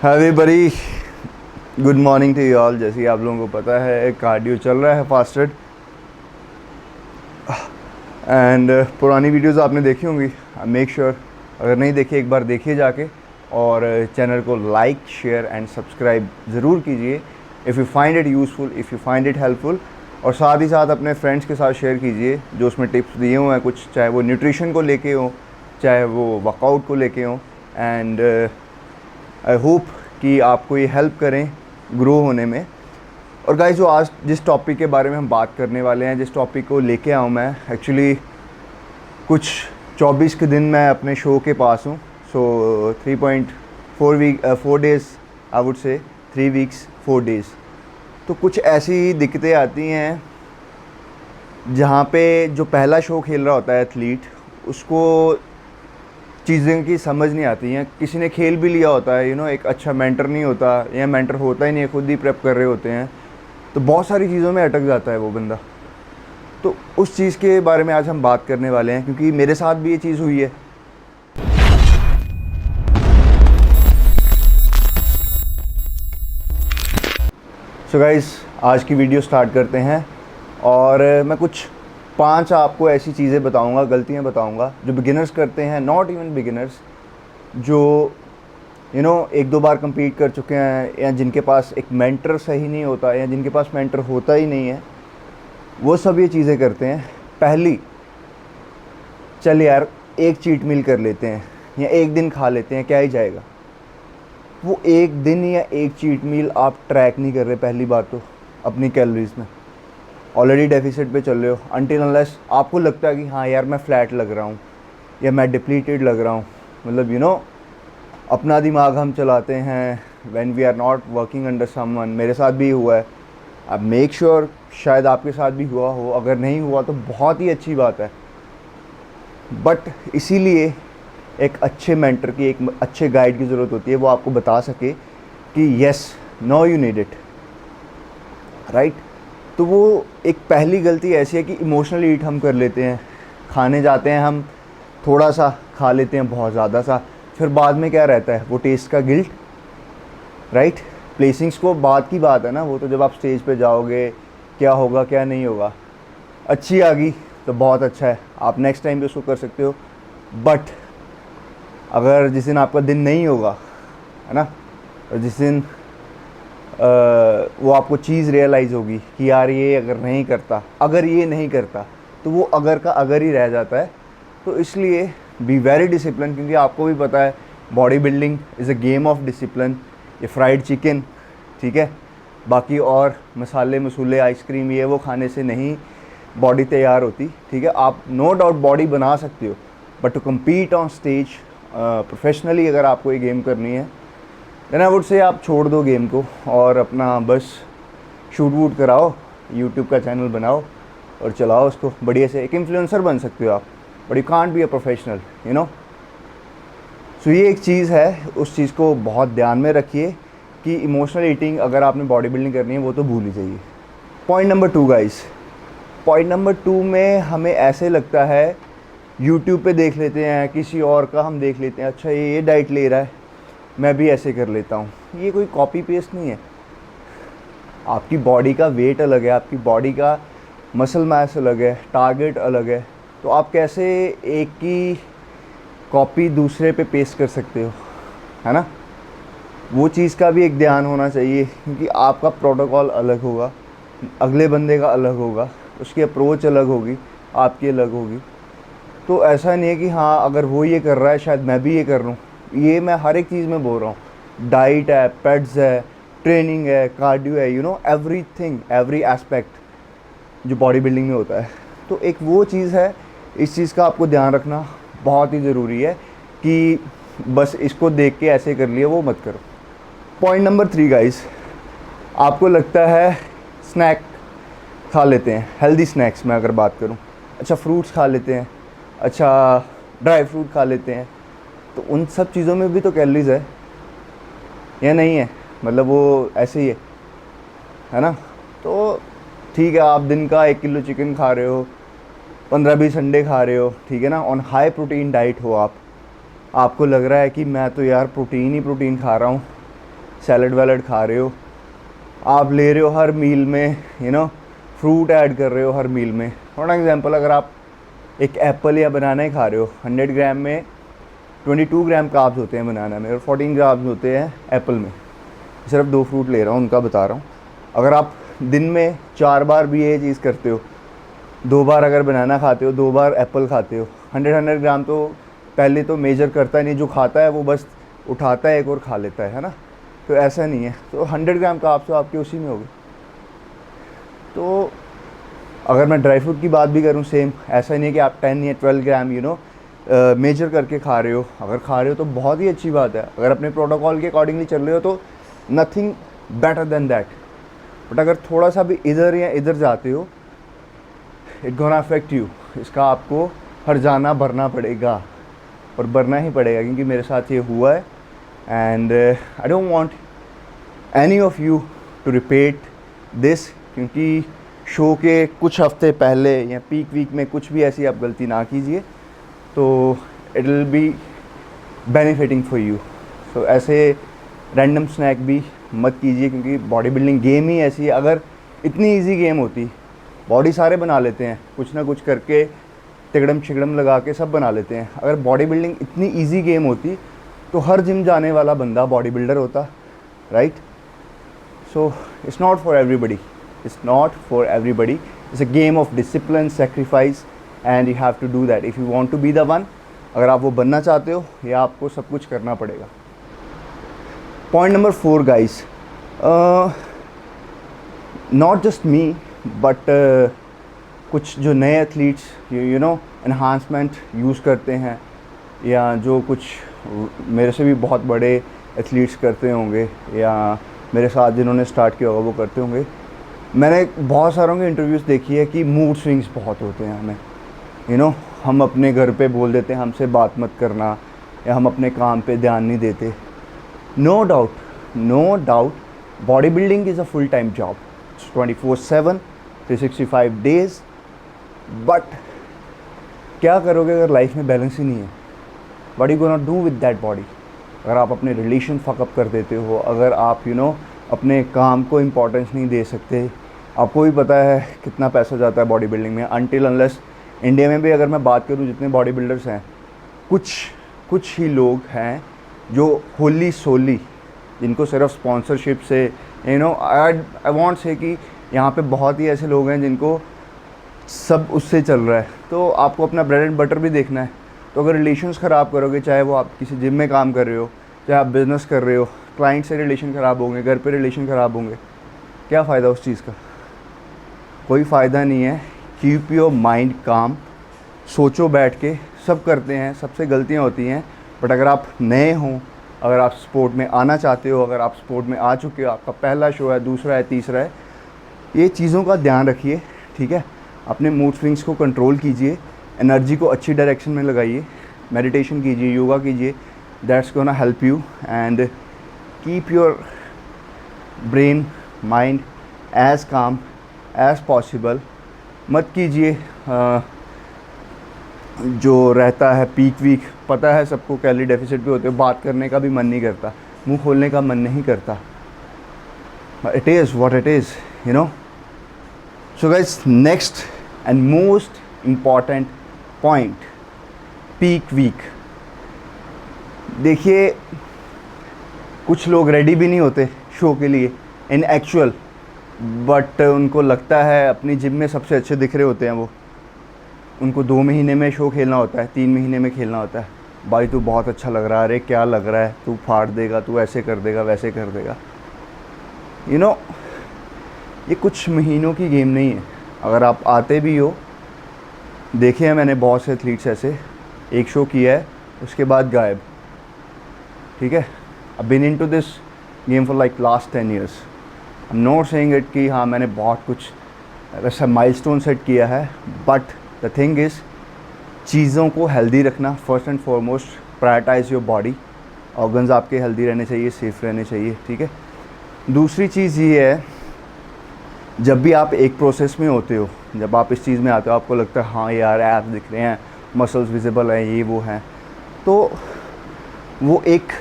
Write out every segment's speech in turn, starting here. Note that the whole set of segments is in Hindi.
Hi buddy, good morning to you all. जैसे कि आप लोगों को पता है कार्डियो चल रहा है फास्टेड एंड पुरानी वीडियोस आपने देखी होंगी। मेक श्योर अगर नहीं देखी एक बार देखिए जाके, और चैनल को लाइक शेयर एंड सब्सक्राइब ज़रूर कीजिए if you find it useful, if you find it helpful. और साथ ही साथ अपने फ्रेंड्स के साथ शेयर कीजिए जो उसमें टिप्स दिए हुए हैं कुछ, चाहे वो न्यूट्रिशन को लेके हो, चाहे वो वर्कआउट को लेके हो। एंड आई होप कि आपको ये हेल्प करें ग्रो होने में। और गाइस, जो आज जिस टॉपिक के बारे में हम बात करने वाले हैं, जिस टॉपिक को लेके आऊँ मैं, एक्चुअली कुछ 24 के दिन मैं अपने शो के पास हूँ। सो 4 days I would say, 3 weeks 4 days. तो कुछ ऐसी दिक्कतें आती हैं जहाँ पे जो पहला शो खेल रहा होता है एथलीट, उसको चीज़ें की समझ नहीं आती हैं। किसी ने खेल भी लिया होता है, एक अच्छा मेंटर नहीं होता या मेंटर होता ही नहीं है, खुद ही प्रेप कर रहे होते हैं, तो बहुत सारी चीज़ों में अटक जाता है वो बंदा। तो उस चीज़ के बारे में आज हम बात करने वाले हैं, क्योंकि मेरे साथ भी ये चीज़ हुई है। सो गाइस, आज की वीडियो स्टार्ट करते हैं। और मैं कुछ 5 आपको ऐसी चीज़ें बताऊंगा, गलतियां बताऊंगा जो बिगिनर्स करते हैं, नॉट इवन बिगिनर्स, जो एक दो बार compete कर चुके हैं, या जिनके पास एक मेंटर सही नहीं होता, या जिनके पास मेंटर होता ही नहीं है, वो सब ये चीज़ें करते हैं। पहली, चल यार एक चीट मील कर लेते हैं या एक दिन खा लेते हैं, क्या ही जाएगा। वो एक दिन या एक चीट मील आप ट्रैक नहीं कर रहे। पहली बात तो अपनी कैलोरीज में ऑलरेडी डेफिसिट पे चल रहे हो, अनटिल अनलेस आपको लगता है कि हाँ यार मैं फ्लैट लग रहा हूँ या मैं डिप्लीटेड लग रहा हूँ। मतलब अपना दिमाग हम चलाते हैं when we are not working under someone. मेरे साथ भी हुआ है। अब मेक श्योर शायद आपके साथ भी हुआ हो, अगर नहीं हुआ तो बहुत ही अच्छी बात है। बट इसीलिए एक अच्छे मेंटर की, एक अच्छे गाइड की ज़रूरत होती है, वो आपको बता सके कि yes, no you need it, right. तो वो एक पहली गलती ऐसी है कि इमोशनल ईट हम कर लेते हैं। खाने जाते हैं हम, थोड़ा सा खा लेते हैं, बहुत ज़्यादा सा, फिर बाद में क्या रहता है, वो टेस्ट का गिल्ट, राइट। प्लेसिंग्स को बाद की बात है ना, वो तो जब आप स्टेज पे जाओगे क्या होगा क्या नहीं होगा। अच्छी आ गई तो बहुत अच्छा है, आप नेक्स्ट टाइम भी उसको कर सकते हो। बट अगर जिस दिन आपका दिन नहीं होगा, है ना, जिस दिन वो आपको चीज़ रियलाइज़ होगी कि यार ये अगर ये नहीं करता, तो वो अगर का अगर ही रह जाता है। तो इसलिए बी वेरी डिसिप्लिन, क्योंकि आपको भी पता है body building is a game of discipline. ये फ्राइड चिकन, ठीक है, बाकी और मसाले मसूले आइसक्रीम ये वो खाने से नहीं बॉडी तैयार होती, ठीक है। आप नो डाउट बॉडी बना सकते हो, but to compete on stage professionally अगर आपको ये गेम करनी है, देन आई वुड से आप छोड़ दो गेम को और अपना बस शूट वूट कराओ, यूट्यूब का चैनल बनाओ और चलाओ उसको बढ़िया से। एक इन्फ्लुएंसर बन सकते हो आप, but you can't be a professional, so ये एक चीज़ है, उस चीज़ को बहुत ध्यान में रखिए कि इमोशनल ईटिंग अगर आपने बॉडी बिल्डिंग करनी है वो तो भूल ही जाइए। Point number 2 guys, point number 2 में हमें ऐसे लगता है, यूट्यूब पे देख लेते हैं, किसी और का हम देख लेते हैं, अच्छा ये डाइट ले रहा है, मैं भी ऐसे कर लेता हूँ। ये कोई कॉपी पेस्ट नहीं है। आपकी बॉडी का वेट अलग है, आपकी बॉडी का मसल मास अलग है, टारगेट अलग है, तो आप कैसे एक की कॉपी दूसरे पे पेस्ट कर सकते हो, है ना। वो चीज़ का भी एक ध्यान होना चाहिए, क्योंकि आपका प्रोटोकॉल अलग होगा, अगले बंदे का अलग होगा, उसकी अप्रोच अलग होगी, आपकी अलग होगी। तो ऐसा नहीं है कि हाँ अगर वो ये कर रहा है शायद मैं भी ये कर लूँ। ये मैं हर एक चीज़ में बोल रहा हूँ, डाइट है, पेट्स है, ट्रेनिंग है, कार्डियो है, एवरीथिंग, एवरी एस्पेक्ट जो बॉडी बिल्डिंग में होता है। तो एक वो चीज़ है, इस चीज़ का आपको ध्यान रखना बहुत ही ज़रूरी है कि बस इसको देख के ऐसे कर लिया वो मत करो। पॉइंट नंबर 3 गाइस, आपको लगता है स्नैक खा लेते हैं, हेल्दी स्नैक्स में अगर बात करूं, अच्छा फ्रूट्स खा लेते हैं, अच्छा ड्राई फ्रूट खा लेते हैं, तो उन सब चीज़ों में भी तो कैलोरीज है या नहीं है, मतलब वो ऐसे ही है ना। तो ठीक है, आप दिन का 1 किलो चिकन खा रहे हो, 15-20 अंडे खा रहे हो, ठीक है ना, ऑन हाई प्रोटीन डाइट हो, आपको लग रहा है कि मैं तो यार प्रोटीन ही प्रोटीन खा रहा हूँ, सैलड वैलड खा रहे हो, आप ले रहे हो हर मील में फ्रूट ऐड कर रहे हो हर मील में। फॉर एग्जांपल अगर आप एक एप्पल या बनाना ही खा रहे हो, 100 ग्राम में 22 ग्राम कार्ब्स होते हैं बनाना में और 14 ग्राम्स होते हैं एप्पल में। सिर्फ 2 फ्रूट ले रहा हूँ, उनका बता रहा हूँ। अगर आप दिन में 4 बार भी ये चीज़ करते हो, 2 बार अगर बनाना खाते हो, 2 बार एप्पल खाते हो, 100 ग्राम तो पहले तो मेजर करता नहीं, जो खाता है वो बस उठाता है एक और खा लेता है ना। तो ऐसा नहीं है, तो 100 ग्राम कार्ब्स तो आपके उसी में हो गए। तो अगर मैं ड्राई फ्रूट की बात भी करूँ, सेम ऐसा नहीं है कि आप 10 या 12 ग्राम मेजर करके खा रहे हो। अगर खा रहे हो तो बहुत ही अच्छी बात है, अगर अपने प्रोटोकॉल के अकॉर्डिंगली चल रहे हो तो nothing better than that. But अगर थोड़ा सा भी इधर या इधर जाते हो, इट गोना अफेक्ट यू। इसका आपको हर जाना भरना पड़ेगा, और भरना ही पड़ेगा, क्योंकि मेरे साथ ये हुआ है। And I don't want any of you to repeat this, क्योंकि शो के कुछ हफ्ते पहले या पीक वीक में कुछ भी ऐसी आप गलती ना कीजिए, तो it will be benefiting for you. So ऐसे रैंडम स्नैक भी मत कीजिए, क्योंकि बॉडी बिल्डिंग गेम ही ऐसी है। अगर इतनी इजी गेम होती, बॉडी सारे बना लेते हैं, कुछ ना कुछ करके तिगड़म छिगड़म लगा के सब बना लेते हैं। अगर बॉडी बिल्डिंग इतनी इजी गेम होती तो हर जिम जाने वाला बंदा बॉडी बिल्डर होता, right? So it's not for everybody, it's not for everybody. It's a game of discipline, sacrifice, and you have to do that if you want to be the one. अगर आप वो बनना चाहते हो, या आपको सब कुछ करना पड़ेगा। Point number 4 guys, not just me but कुछ जो नए एथलीट्स एनहांसमेंट यूज़ करते हैं, या जो कुछ मेरे से भी बहुत बड़े एथलीट्स करते होंगे, या मेरे साथ जिन्होंने स्टार्ट किया होगा वो करते होंगे। मैंने बहुत सारों के इंटरव्यूज़ देखी है कि मूड स्विंग्स बहुत होते हैं हमें। हम अपने घर पे बोल देते हैं हमसे बात मत करना, या हम अपने काम पे ध्यान नहीं देते। No doubt body building is a full time job, 24/7 365 days. But क्या करोगे अगर लाइफ में बैलेंस ही नहीं है? What you gonna do with that body? अगर आप अपने रिलेशन फकअप कर देते हो, अगर आप अपने काम को इम्पोर्टेंस नहीं दे सकते। आपको भी पता है कितना पैसा जाता है बॉडी बिल्डिंग में। अनटिल अनलेस इंडिया में भी अगर मैं बात करूँ, जितने बॉडी बिल्डर्स हैं, कुछ ही लोग हैं जो होली सोली, जिनको सिर्फ स्पॉन्सरशिप से आई वांट से कि यहाँ पे बहुत ही ऐसे लोग हैं जिनको सब उससे चल रहा है। तो आपको अपना ब्रेड एंड बटर भी देखना है। तो अगर रिलेशंस ख़राब करोगे, चाहे वो आप किसी जिम में काम कर रहे हो, चाहे आप बिज़नेस कर रहे हो, क्लाइंट से रिलेशन ख़राब होंगे, घर पे रिलेशन ख़राब होंगे, क्या फ़ायदा उस चीज़ का? कोई फ़ायदा नहीं है। कीप योर माइंड काम, सोचो बैठ के। सब करते हैं, सबसे गलतियाँ होती हैं। बट अगर आप नए हों, अगर आप स्पोर्ट में आना चाहते हो, अगर आप स्पोर्ट में आ चुके हो, आपका पहला शो है, दूसरा है, तीसरा है, ये चीज़ों का ध्यान रखिए, ठीक है? अपने मूड स्विंग्स को कंट्रोल कीजिए, एनर्जी को अच्छी डायरेक्शन में लगाइए, मेडिटेशन कीजिए, योगा कीजिए। That's gonna help you. And keep your brain mind as calm as possible. मत कीजिए जो रहता है पीक वीक, पता है सबको कैलोरी डेफिसिट भी होते हैं, बात करने का भी मन नहीं करता, मुंह खोलने का मन नहीं करता। It is what it is, so guys, next and most important point, peak week. देखिए, कुछ लोग रेडी भी नहीं होते शो के लिए इन एक्चुअल, बट उनको लगता है अपनी जिम में सबसे अच्छे दिख रहे होते हैं वो। उनको 2 महीने में शो खेलना होता है, 3 महीने में खेलना होता है। भाई तू बहुत अच्छा लग रहा है, अरे क्या लग रहा है, तू फाड़ देगा, तू ऐसे कर देगा, वैसे कर देगा। ये कुछ महीनों की गेम नहीं है। अगर आप आते भी हो, देखे हैं मैंने बहुत से एथलीट्स ऐसे, एक शो किया है उसके बाद गायब, ठीक है? I been into this game for like last 10 years। I am not saying it कि हाँ मैंने बहुत कुछ ऐसा माइलस्टोन सेट किया है, बट द थिंग इज़, चीज़ों को हेल्दी रखना first and foremost. Prioritise your body, organs आपके हेल्दी रहने चाहिए, सेफ रहने चाहिए, ठीक है? दूसरी चीज़ ये है, जब भी आप एक प्रोसेस में होते हो, जब आप इस चीज़ में आते हो, आपको लगता है हाँ यार एब्स दिख रहे हैं, मसल्स विजिबल हैं, ये वो हैं, तो वो एक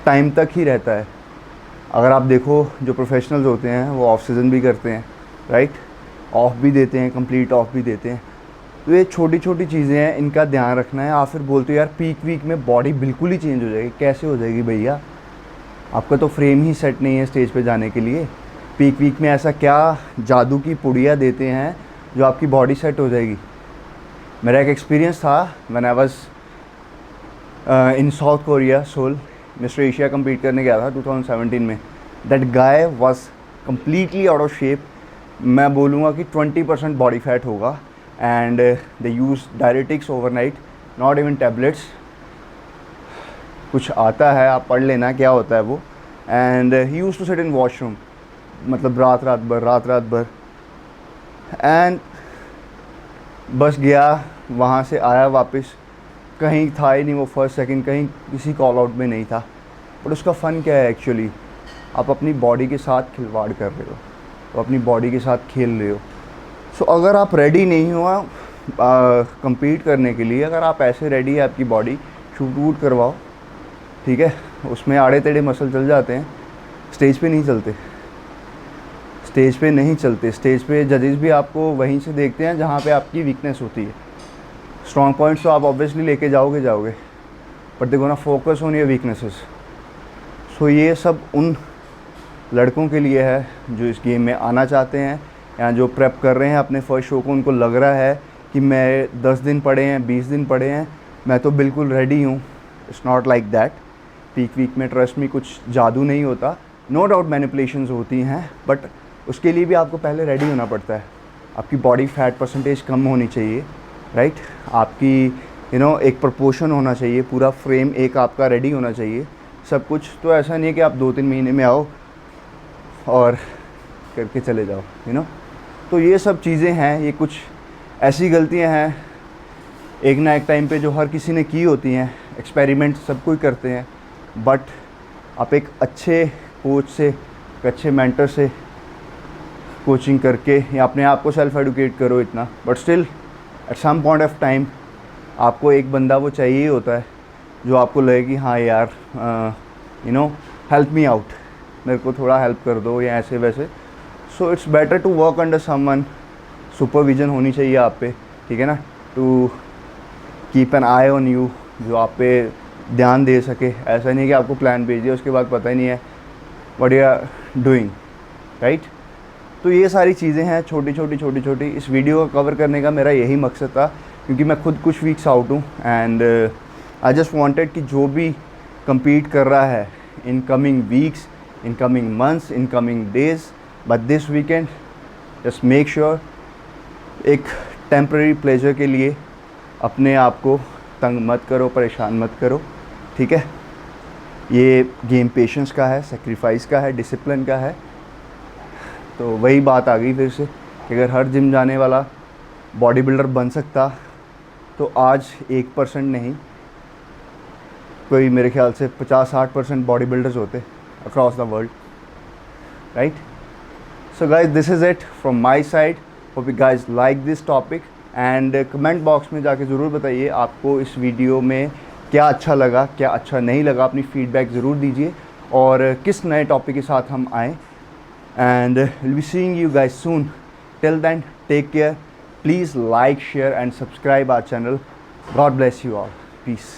टाइम तक ही रहता है। अगर आप देखो जो प्रोफेशनल्स होते हैं वो ऑफ सीज़न भी करते हैं, राइट, ऑफ भी देते हैं, कंप्लीट ऑफ भी देते हैं। तो ये छोटी छोटी चीज़ें हैं, इनका ध्यान रखना है। आप फिर बोलते हो यार पीक वीक में बॉडी बिल्कुल ही चेंज हो जाएगी। कैसे हो जाएगी भैया, आपका तो फ्रेम ही सेट नहीं है स्टेज पे जाने के लिए। पीक वीक में ऐसा क्या जादू की पुड़िया देते हैं जो आपकी बॉडी सेट हो जाएगी। मेरा एक एक्सपीरियंस था when I was in South Korea, Seoul, Mister Asia compete करने गया था 2017 में। That guy was completely out of shape. मैं बोलूँगा कि 20% बॉडी फैट होगा। And they use diuretics overnight, not even tablets. कुछ आता है, आप पढ़ लेना क्या होता है वो। And he used to sit in washroom, मतलब रात रात भर। एंड बस गया, वहाँ से आया वापस, कहीं था ही नहीं वो फर्स्ट सेकंड, कहीं किसी कॉल आउट में नहीं था। बट उसका फ़न क्या है एक्चुअली, आप अपनी बॉडी के साथ खिलवाड़ कर रहे हो, तो अपनी बॉडी के साथ खेल रहे हो। सो अगर आप रेडी नहीं हो compete करने के लिए, अगर आप ऐसे रेडी है आपकी बॉडी, शूट वूट करवाओ, ठीक है। उसमें आड़े टेढ़े मसल चल जाते हैं, स्टेज पे नहीं चलते। स्टेज पे जजेस भी आपको वहीं से देखते हैं जहाँ पे आपकी वीकनेस होती है। स्ट्रॉन्ग पॉइंट्स तो आप ऑब्वियसली लेके जाओगे, but they gonna focus on your weaknesses. So ये सब उन लड़कों के लिए है जो इस गेम में आना चाहते हैं या जो प्रेप कर रहे हैं अपने फर्स्ट शो को। उनको लग रहा है कि मैं 10 दिन पड़े हैं, 20 दिन पड़े हैं, मैं तो बिल्कुल रेडी हूँ। It's not like that. Peak week में ट्रस्ट में कुछ जादू नहीं होता। नो डाउट मैनिपुलेशंस होती हैं, बट उसके लिए भी आपको पहले रेडी होना पड़ता है। आपकी बॉडी फैट परसेंटेज कम होनी चाहिए, राइट। आपकी एक प्रपोर्शन होना चाहिए, पूरा फ्रेम एक आपका रेडी होना चाहिए, सब कुछ। तो ऐसा नहीं है कि आप 2-3 महीने में आओ और करके चले जाओ, तो ये सब चीज़ें हैं, ये कुछ ऐसी गलतियां हैं एक ना एक टाइम पे जो हर किसी ने की होती हैं। एक्सपेरिमेंट सब कोई करते हैं, बट आप एक अच्छे कोच से, एक अच्छे मेंटर से कोचिंग करके या अपने आप को सेल्फ एडुकेट करो इतना, but still at some point of time आपको एक बंदा वो चाहिए ही होता है जो आपको लगे कि हाँ यार हेल्प मी आउट, मेरे को थोड़ा हेल्प कर दो या ऐसे वैसे। So it's better to work under someone. Supervision होनी चाहिए आप पे, ठीक है ना, to keep an eye on you, जो आप पे ध्यान दे सके। ऐसा नहीं कि आपको प्लान भेज दिया उसके बाद पता ही नहीं है what you are doing, right. तो ये सारी चीज़ें हैं छोटी छोटी। इस वीडियो को कवर करने का मेरा यही मकसद था, क्योंकि मैं खुद कुछ वीक्स आउट हूँ। एंड आई जस्ट वांटेड कि जो भी compete कर रहा है in coming weeks, in coming months, in coming days, but this weekend just make sure एक टेम्परेरी प्लेजर के लिए अपने आप को तंग मत करो, परेशान मत करो, ठीक है। ये गेम पेशेंस का है, सेक्रीफाइस का है, डिसिप्लिन का है। तो वही बात आ गई फिर से कि अगर हर जिम जाने वाला बॉडी बिल्डर बन सकता तो आज 1% नहीं, कोई मेरे ख्याल से 50-60% बॉडी बिल्डर्स होते across the world, right. So guys, this is it from my side. Hope you guys like this topic. And comment box में जाके ज़रूर बताइए आपको इस वीडियो में क्या अच्छा लगा, क्या अच्छा नहीं लगा। अपनी फीडबैक ज़रूर दीजिए और किस नए टॉपिक के साथ हम आएँ। And will be seeing you guys soon. Till then, take care. Please like, share and subscribe our channel. God bless you all. Peace.